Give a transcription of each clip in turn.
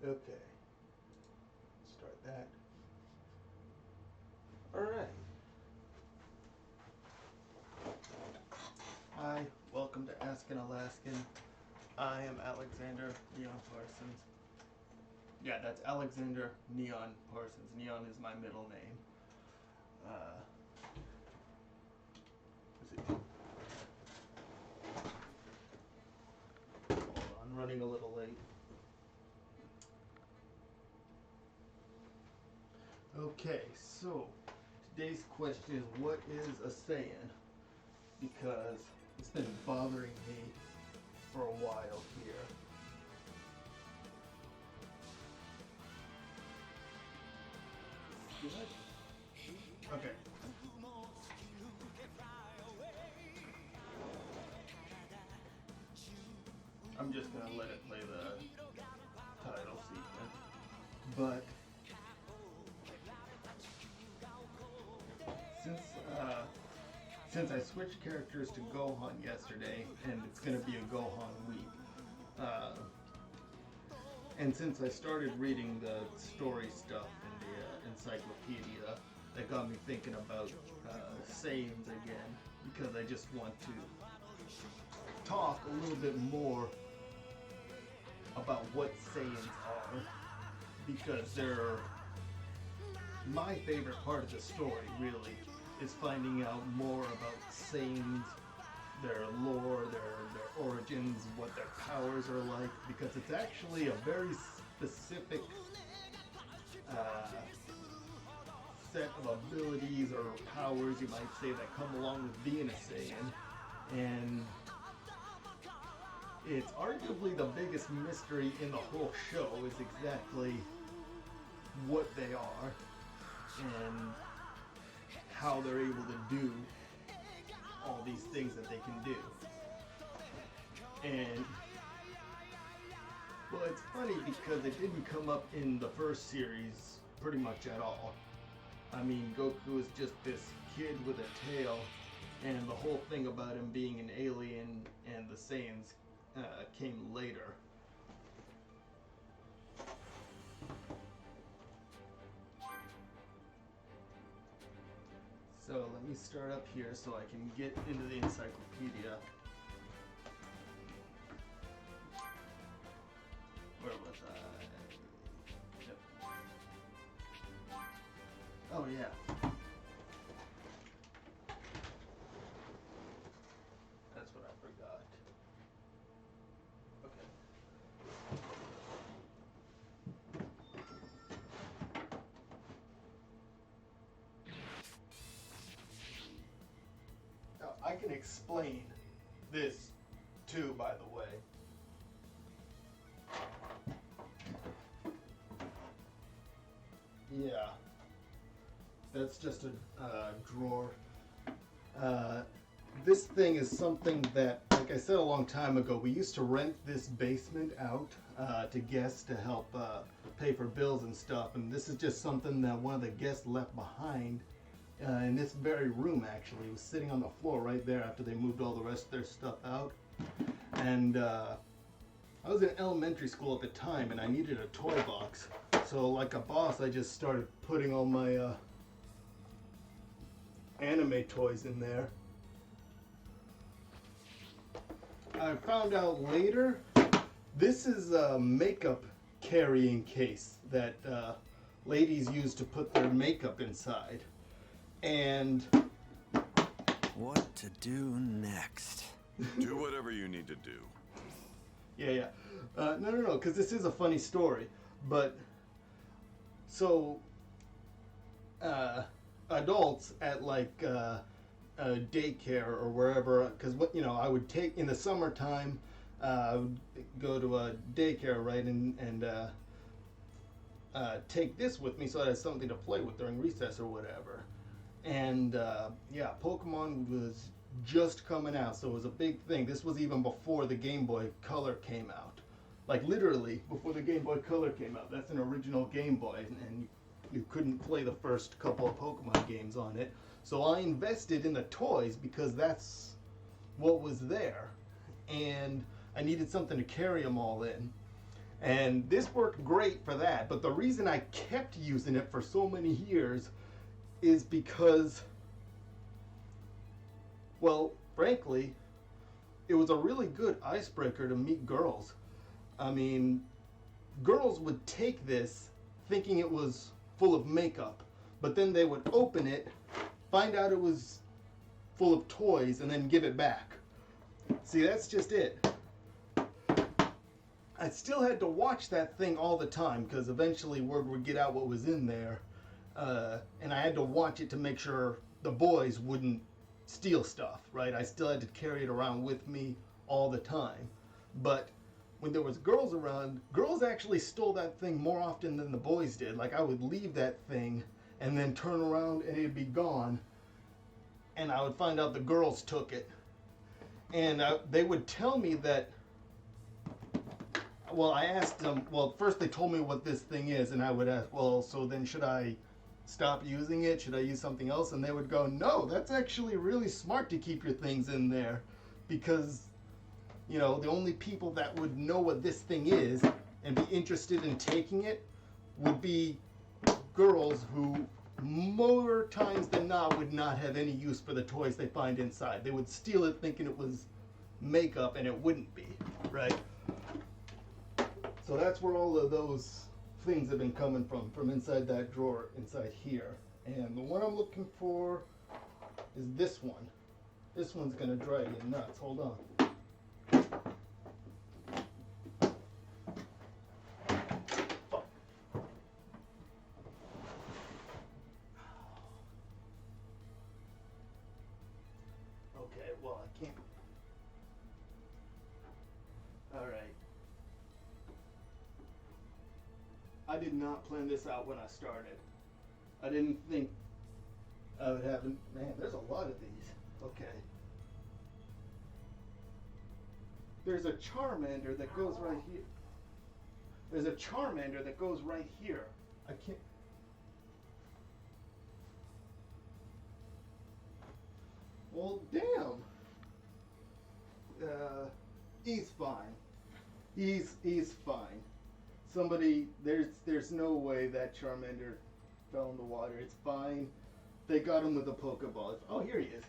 Okay. Start that. Alright. Hi, welcome to Alaskan. I am Alexander Neon Parsons. Yeah, that's Alexander Neon Parsons. Neon is my middle name. Let's see. Hold on, running a little late. Okay, so today's question is, what is a Saiyan? Because it's been bothering me for a while here. Okay. I'm just gonna let it play the title sequence. But since I switched characters to Gohan yesterday, and it's gonna be a Gohan week, and since I started reading the story stuff in the encyclopedia, that got me thinking about Saiyans again, because I just want to talk a little bit more about what Saiyans are, because they're my favorite part of the story, really, is finding out more about Saiyans, their lore, their origins, what their powers are like, because it's actually a very specific set of abilities or powers, you might say, that come along with being a Saiyan. And it's arguably the biggest mystery in the whole show, is exactly what they are and how they're able to do all these things that they can do. And well, it's funny because it didn't come up in the first series pretty much at all. I mean, Goku is just this kid with a tail, and the whole thing about him being an alien and the Saiyans came later. So let me start up here so I can get into the encyclopedia. Where was I? Yep. Oh yeah. That's what I forgot. Okay. Now, I can explain this too, by the way. Yeah, that's just a drawer. This thing is something that, like I said a long time ago, we used to rent this basement out to guests to help pay for bills and stuff, and this is just something that one of the guests left behind in this very room. Actually, it was sitting on the floor right there after they moved all the rest of their stuff out. And I was in elementary school at the time, and I needed a toy box. So like a boss, I just started putting all my anime toys in there. I found out later, this is a makeup carrying case that ladies use to put their makeup inside. And what to do next? Do whatever you need to do. Yeah. No, because this is a funny story. But so adults at like daycare or wherever, because I would take in the summertime, I would go to a daycare, right, and take this with me so I had something to play with during recess or whatever. And yeah, Pokemon was just coming out, so it was a big thing. This was even before the Game Boy Color came out. Like literally before the Game Boy Color came out. That's an original Game Boy, and you couldn't play the first couple of Pokemon games on it. So I invested in the toys because that's what was there, and I needed something to carry them all in. And this worked great for that, but the reason I kept using it for so many years is because, well, frankly, it was a really good icebreaker to meet girls. I mean, girls would take this thinking it was full of makeup, but then they would open it, find out it was full of toys, and then give it back. See, that's just it. I still had to watch that thing all the time because eventually word would get out what was in there, and I had to watch it to make sure the boys wouldn't steal stuff, right? I still had to carry it around with me all the time. But when there was girls around, girls actually stole that thing more often than the boys did. Like, I would leave that thing and then turn around and it'd be gone, and I would find out the girls took it. And they would tell me that, well, I asked them, well, first they told me what this thing is, and I would ask, well, so then should I stop using it? Should I use something else? And they would go, no, that's actually really smart to keep your things in there, because, you know, the only people that would know what this thing is and be interested in taking it would be girls who more times than not would not have any use for the toys they find inside. They would steal it thinking it was makeup, and it wouldn't be, right? So that's where all of those things have been coming from inside that drawer inside here. And the one I'm looking for is this one. This one's gonna drive you nuts. Hold on. Okay, well, I can't. All right. I did not plan this out when I started. I didn't think I would have. Man, there's a lot of these. Okay. There's a Charmander that goes right here. There's a Charmander that goes right here. I can't. Well, damn. He's fine. He's fine. Somebody, there's no way that Charmander fell in the water. It's fine. They got him with a Pokeball. Oh, here he is.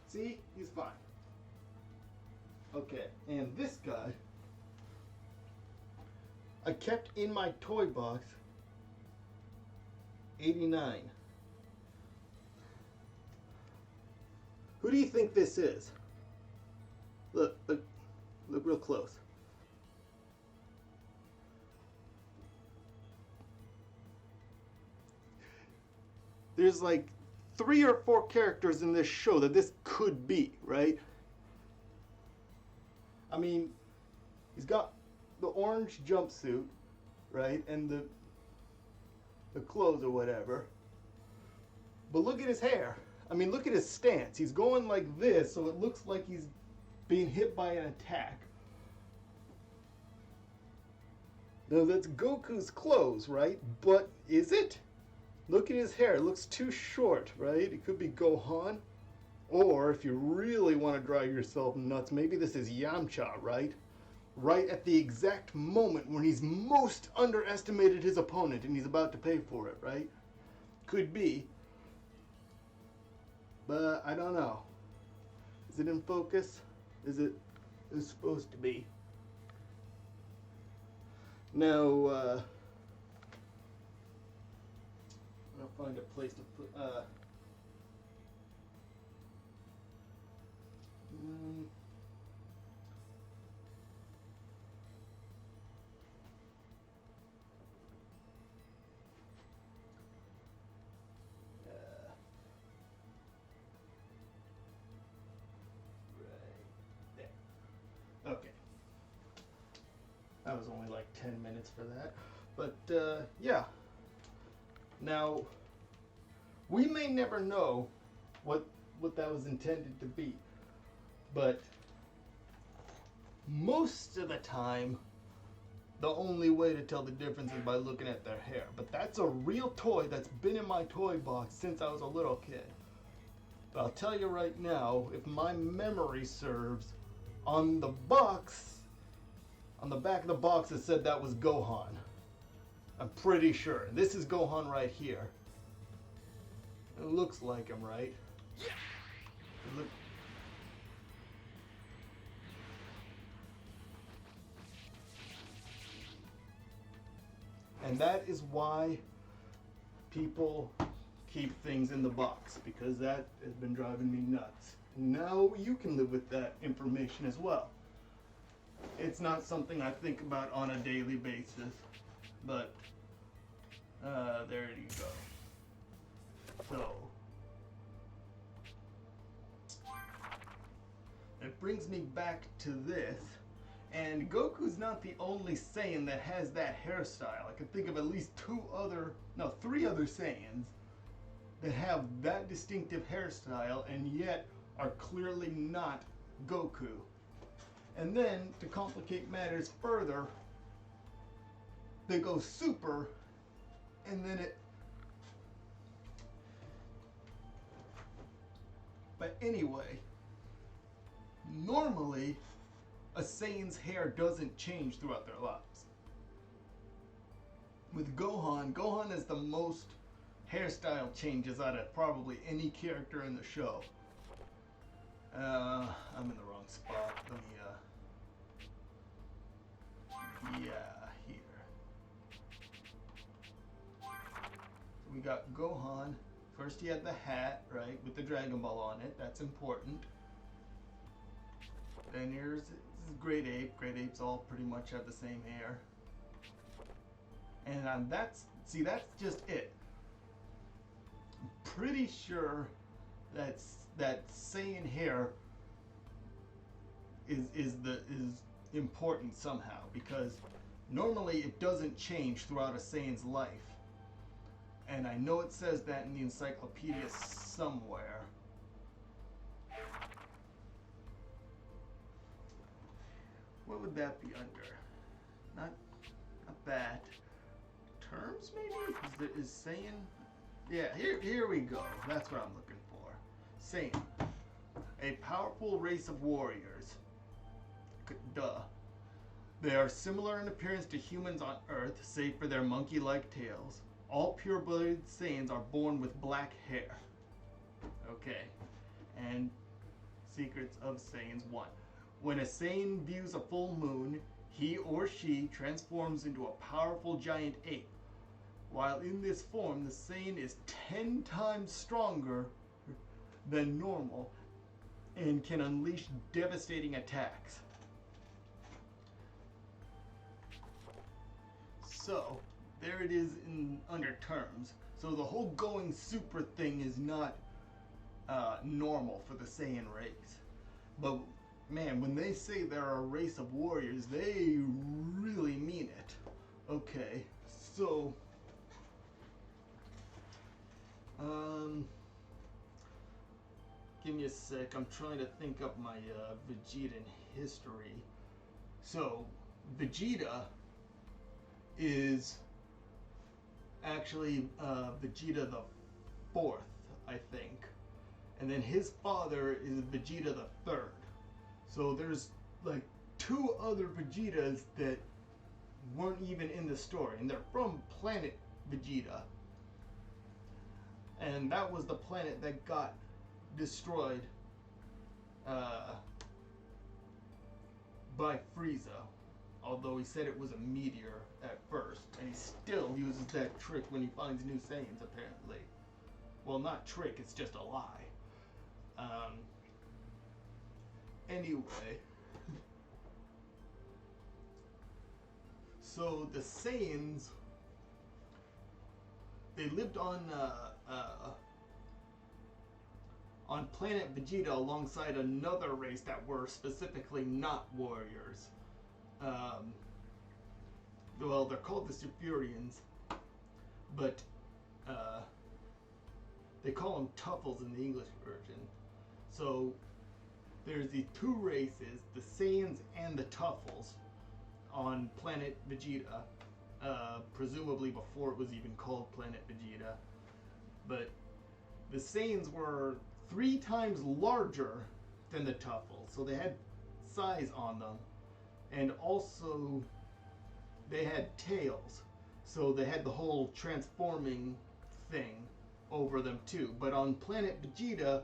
See? He's fine. Okay, and this guy, I kept in my toy box 89. Who do you think this is? Look real close. There's like 3 or 4 characters in this show that this could be, right? I mean, he's got the orange jumpsuit, right? And the clothes or whatever. But look at his hair. I mean, look at his stance. He's going like this, so it looks like he's being hit by an attack. Now, that's Goku's clothes, right? But is it? Look at his hair. It looks too short, right? It could be Gohan. Or, if you really want to drive yourself nuts, maybe this is Yamcha, right? Right at the exact moment when he's most underestimated his opponent and he's about to pay for it, right? Could be. But I don't know. Is it in focus? Is it? It's supposed to be. Now, I'll find a place to put. Okay. That was only like 10 minutes for that. But, yeah. Now, we may never know what that was intended to be. But, most of the time, the only way to tell the difference is by looking at their hair. But that's a real toy that's been in my toy box since I was a little kid. But I'll tell you right now, if my memory serves, on the On the back of the box it said that was Gohan. I'm pretty sure. This is Gohan right here. It looks like him, right? Look. And that is why people keep things in the box, because that has been driving me nuts. Now you can live with that information as well. It's not something I think about on a daily basis, but there you go. So it brings me back to this, and Goku's not the only Saiyan that has that hairstyle. I can think of at least three other Saiyans that have that distinctive hairstyle and yet are clearly not Goku. And then, to complicate matters further, they go super, and then it... But anyway, normally, a Saiyan's hair doesn't change throughout their lives. With Gohan, Gohan is the most hairstyle changes out of probably any character in the show. I'm in the wrong spot. Let me, yeah, here. So we got Gohan. First he had the hat, right, with the Dragon Ball on it. That's important. Then here's Great Ape. Great Apes all pretty much have the same hair. And that's just it. I'm pretty sure that Saiyan hair is important somehow, because normally it doesn't change throughout a Saiyan's life. And I know it says that in the encyclopedia somewhere. What would that be under? Not that. Terms, maybe? Is Saiyan? Yeah, here we go. That's what I'm looking for. Saiyan. A powerful race of warriors. Duh. They are similar in appearance to humans on Earth, save for their monkey-like tails. All pure-blooded Saiyans are born with black hair. Okay. And Secrets of Saiyans 1. When a Saiyan views a full moon, he or she transforms into a powerful giant ape. While in this form, the Saiyan is 10 times stronger than normal and can unleash devastating attacks. So, there it is under terms. So the whole going super thing is not normal for the Saiyan race. But man, when they say they're a race of warriors, they really mean it. Okay, so give me a sec. I'm trying to think up my Vegeta history. So Vegeta is actually Vegeta the 4th, I think, and then his father is Vegeta the 3rd. So there's like 2 other Vegetas that weren't even in the story, and they're from planet Vegeta. And that was the planet that got destroyed by Frieza. Although he said it was a meteor at first, and he still uses that trick when he finds new Saiyans, apparently. Well, not trick, it's just a lie. Anyway. So the Saiyans, they lived on planet Vegeta alongside another race that were specifically not warriors. Well, they're called the Superians, but they call them Tuffles in the English version. So there's these 2 races, the Saiyans and the Tuffles, on planet Vegeta, presumably before it was even called planet Vegeta. But the Saiyans were 3 times larger than the Tuffles, so they had size on them. and also they had tails, so they had the whole transforming thing over them too. But on planet Vegeta,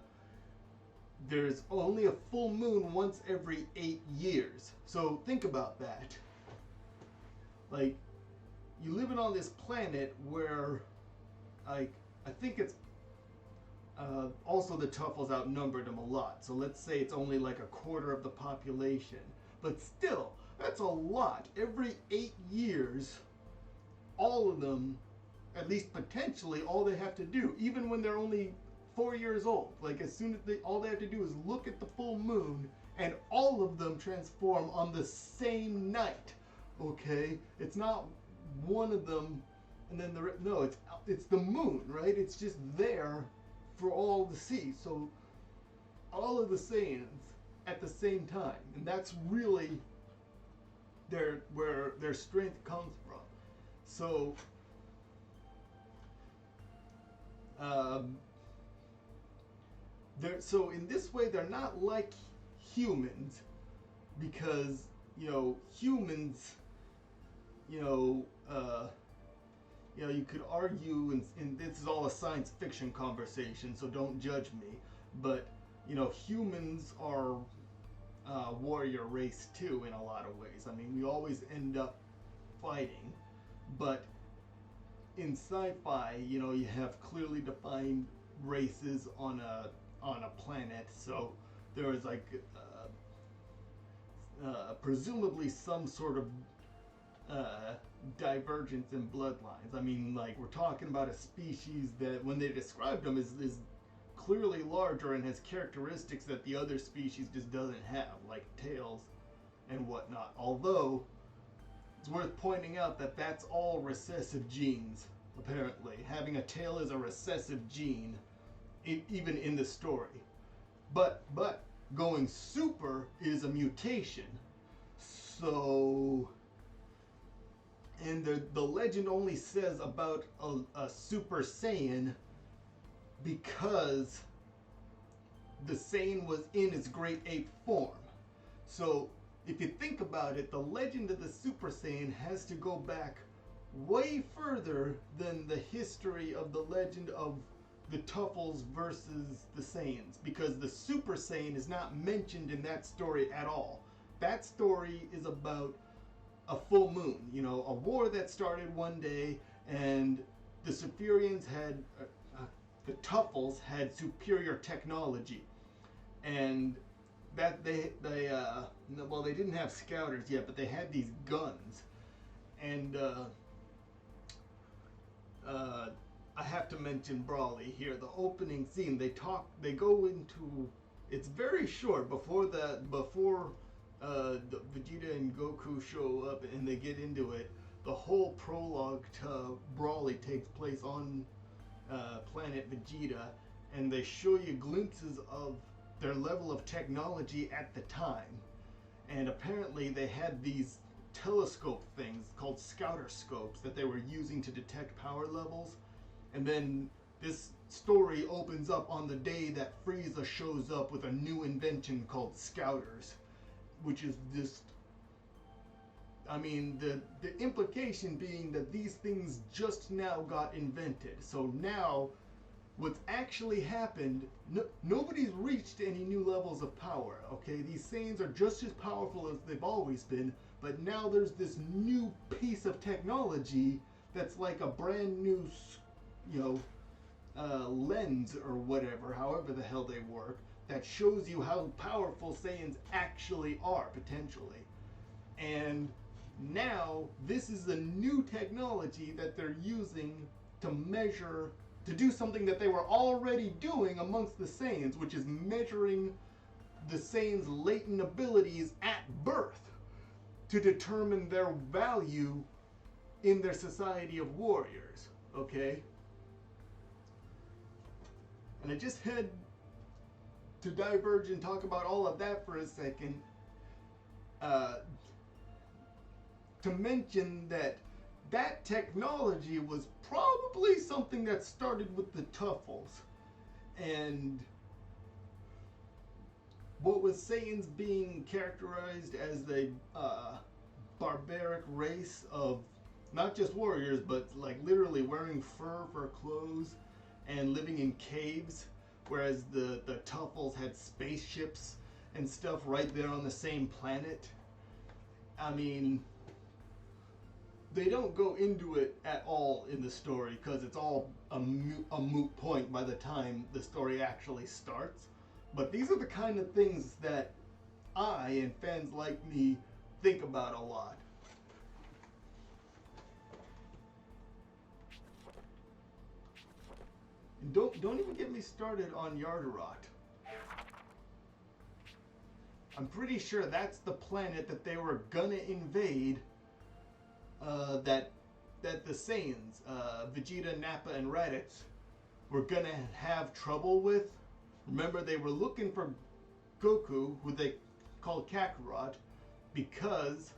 there's only a full moon once every 8 years. So think about that. Like, you living on this planet where, like, I think it's also the Tuffles outnumbered them a lot. So let's say it's only like a quarter of the population. But still, that's a lot. Every 8 years, all of them, at least potentially, all they have to do, even when they're only 4 years old, like as soon as all they have to do is look at the full moon, and all of them transform on the same night. Okay, it's not one of them, and then no, it's the moon, right? It's just there for all to see. So all of the Saiyans at the same time, and that's really where their strength comes from. So so in this way they're not like humans, because humans, you could argue, and this is all a science fiction conversation, so don't judge me, but humans are warrior race too in a lot of ways. I mean, we always end up fighting, but in sci-fi, you have clearly defined races on a planet, so there is like presumably some sort of divergence in bloodlines. I mean, like, we're talking about a species that, when they described them, is clearly larger and has characteristics that the other species just doesn't have, like tails and whatnot. Although, it's worth pointing out that that's all recessive genes, apparently. Having a tail is a recessive gene, even in the story. But going super is a mutation. So, and the legend only says about a Super Saiyan because the Saiyan was in its great ape form. So if you think about it, the legend of the Super Saiyan has to go back way further than the history of the legend of the Tuffles versus the Saiyans, because the Super Saiyan is not mentioned in that story at all. That story is about a full moon, a war that started one day, and the Superiors had, the Tuffles had superior technology, and that they didn't have scouters yet, but they had these guns, and I have to mention Brawly here. The opening scene, they go into, it's very short before the Vegeta and Goku show up and they get into it. The whole prologue to Brawly takes place on planet Vegeta, and they show you glimpses of their level of technology at the time. And apparently they had these telescope things called scouter scopes that they were using to detect power levels. And then this story opens up on the day that Frieza shows up with a new invention called scouters, which is just, I mean, the implication being that these things just now got invented. So now, what's actually happened, nobody's reached any new levels of power, okay? These Saiyans are just as powerful as they've always been, but now there's this new piece of technology that's like a brand new, lens or whatever, however the hell they work, that shows you how powerful Saiyans actually are, potentially. And now, this is a new technology that they're using to measure, to do something that they were already doing amongst the Saiyans, which is measuring the Saiyans' latent abilities at birth to determine their value in their society of warriors, okay? And I just had to diverge and talk about all of that for a second, to mention that technology was probably something that started with the Tuffles. And what was Saiyans being characterized as the barbaric race of not just warriors, but like literally wearing fur for clothes and living in caves, whereas the Tuffles had spaceships and stuff right there on the same planet. I mean, they don't go into it at all in the story because it's all a moot point by the time the story actually starts. But these are the kind of things that I and fans like me think about a lot. And don't even get me started on Yardarot. I'm pretty sure that's the planet that they were gonna invade. That the Saiyans, Vegeta, Nappa, and Raditz were gonna have trouble with. Remember, they were looking for Goku, who they called Kakarot, because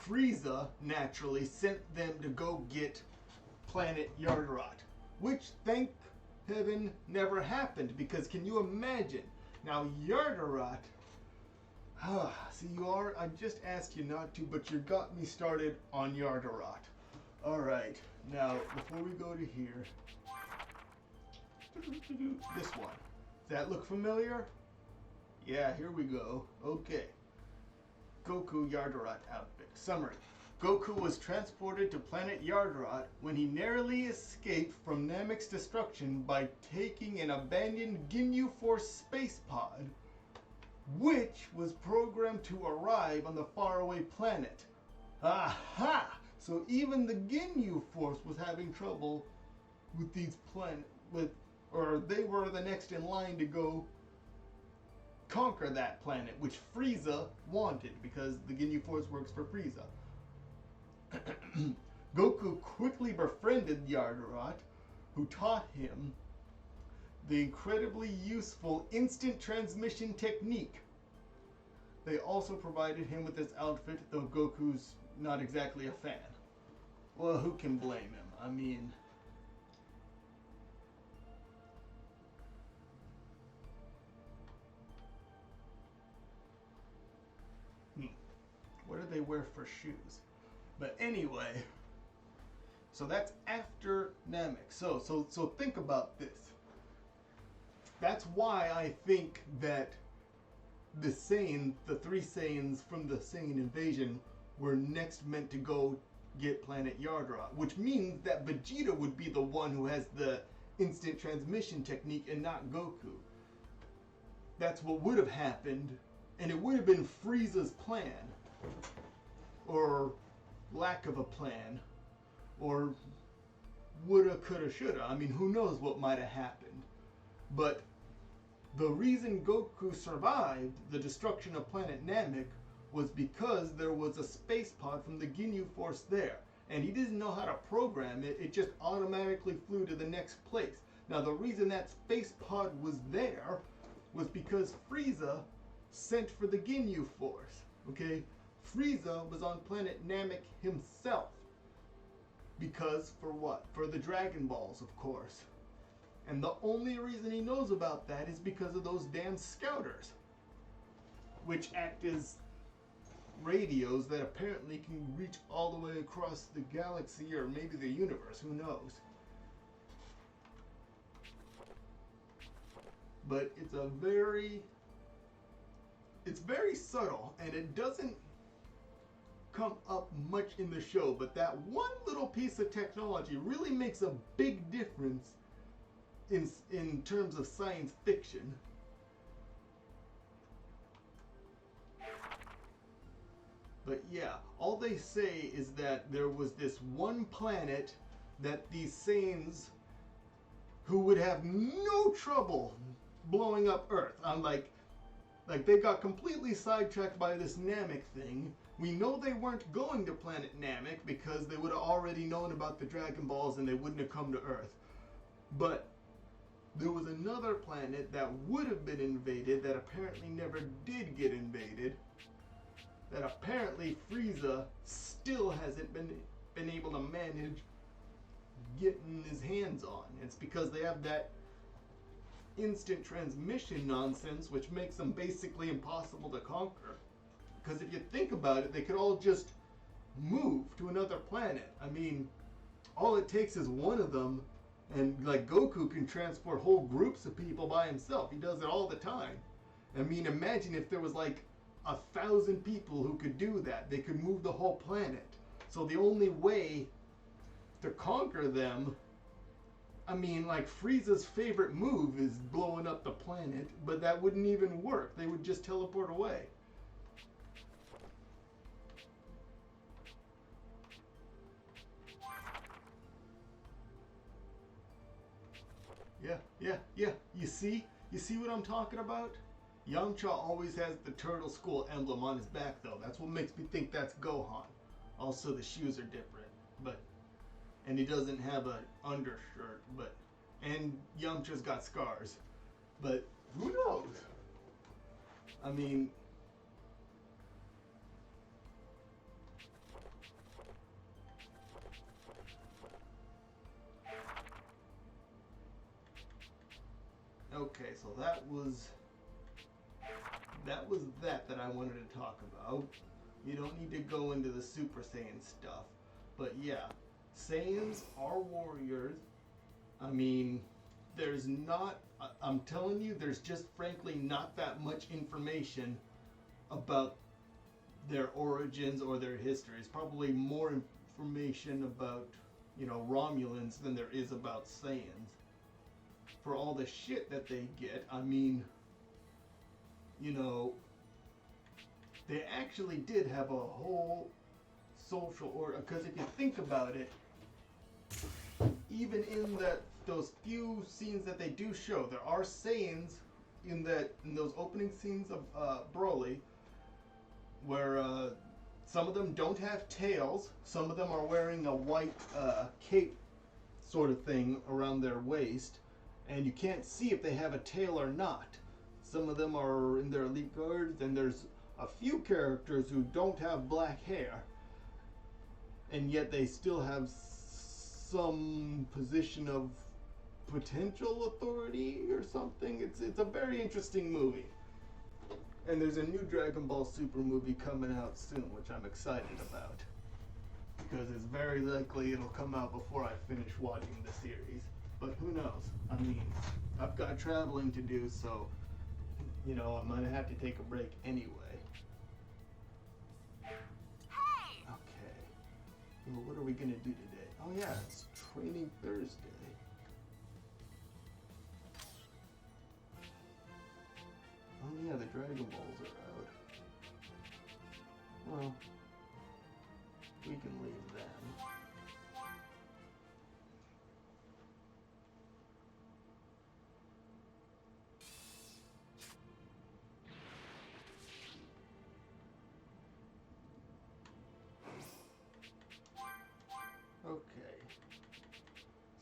Frieza naturally sent them to go get planet Yardarot, which, thank heaven, never happened. Because can you imagine? Now Yardarot. See, I just asked you not to, but you got me started on Yardarot. Alright, now, before we go to here, this one. Does that look familiar? Yeah, here we go. Okay. Goku Yardarot outfit. Summary. Goku was transported to planet Yardarot when he narrowly escaped from Namek's destruction by taking an abandoned Ginyu Force space pod, which was programmed to arrive on the faraway planet. Aha! So even the Ginyu Force was having trouble with these or they were the next in line to go conquer that planet, which Frieza wanted, because the Ginyu Force works for Frieza. Goku quickly befriended Yardarot, who taught him the incredibly useful instant transmission technique. They also provided him with this outfit, though Goku's not exactly a fan. Well, who can blame him? I mean, what do they wear for shoes? But anyway, so that's after Namek. So think about this. That's why I think that the three Saiyans from the Saiyan invasion were next meant to go get planet Yardarot, which means that Vegeta would be the one who has the instant transmission technique and not Goku. That's what would have happened, and it would have been Frieza's plan, or lack of a plan, or woulda, coulda, shoulda. I mean, who knows what might have happened. But the reason Goku survived the destruction of planet Namek was because there was a space pod from the Ginyu Force there. And he didn't know how to program it, it just automatically flew to the next place. Now the reason that space pod was there was because Frieza sent for the Ginyu Force, okay? Frieza was on planet Namek himself. Because, for what? For the Dragon Balls, of course. And the only reason he knows about that is because of those damn scouters, which act as radios that apparently can reach all the way across the galaxy, or maybe the universe, who knows. But it's very subtle, and it doesn't come up much in the show, but that one little piece of technology really makes a big difference in terms of science fiction. But yeah, all they say is that there was this one planet that these Saiyans, who would have no trouble blowing up Earth, like they got completely sidetracked by this Namek thing. We know they weren't going to planet Namek because they would have already known about the Dragon Balls and they wouldn't have come to Earth. But there was another planet that would have been invaded that apparently never did get invaded, that apparently Frieza still hasn't been able to manage getting his hands on. It's because they have that instant transmission nonsense, which makes them basically impossible to conquer. Because if you think about it, they could all just move to another planet. I mean, all it takes is one of them, and like Goku can transport whole groups of people by himself. He does it all the time. I mean, imagine if there was like 1,000 people who could do that. They could move the whole planet. So the only way to conquer them, I mean, like Frieza's favorite move is blowing up the planet, but that wouldn't even work. They would just teleport away. Yeah. You see what I'm talking about? Yamcha always has the Turtle School emblem on his back, though. That's what makes me think that's Gohan. Also, the shoes are different, and he doesn't have an undershirt, and Yamcha's got scars. But who knows? I mean, okay, so that was that I wanted to talk about. You don't need to go into the Super Saiyan stuff, but yeah, Saiyans are warriors. I mean, I'm telling you, there's just frankly not that much information about their origins or their histories. Probably more information about, Romulans than there is about Saiyans. For all the shit that they get, I mean, they actually did have a whole social order. Because if you think about it, even in those few scenes that they do show, there are Saiyans in those opening scenes of Broly, where some of them don't have tails, some of them are wearing a white cape sort of thing around their waist, and you can't see if they have a tail or not. Some of them are in their elite guards, and there's a few characters who don't have black hair, and yet they still have some position of potential authority or something. It's a very interesting movie. And there's a new Dragon Ball Super movie coming out soon, which I'm excited about. Because it's very likely it'll come out before I finish watching the series. But who knows? I mean, I've got traveling to do, so, I'm going to have to take a break anyway. Hey! Okay. Well, what are we going to do today? Oh yeah, it's Training Thursday. Oh yeah, the Dragon Balls are out. Well, we can leave them. Okay.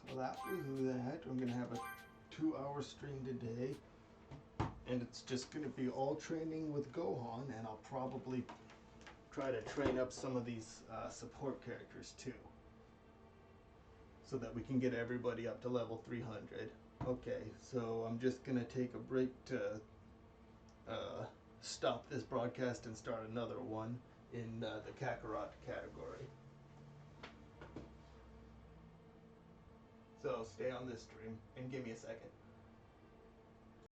So that was that. I'm gonna have a 2-hour stream today. And it's just going to be all training with Gohan, and I'll probably try to train up some of these support characters too, so that we can get everybody up to level 300. Okay, so I'm just going to take a break to stop this broadcast and start another one in the Kakarot category. So stay on this stream and give me a second.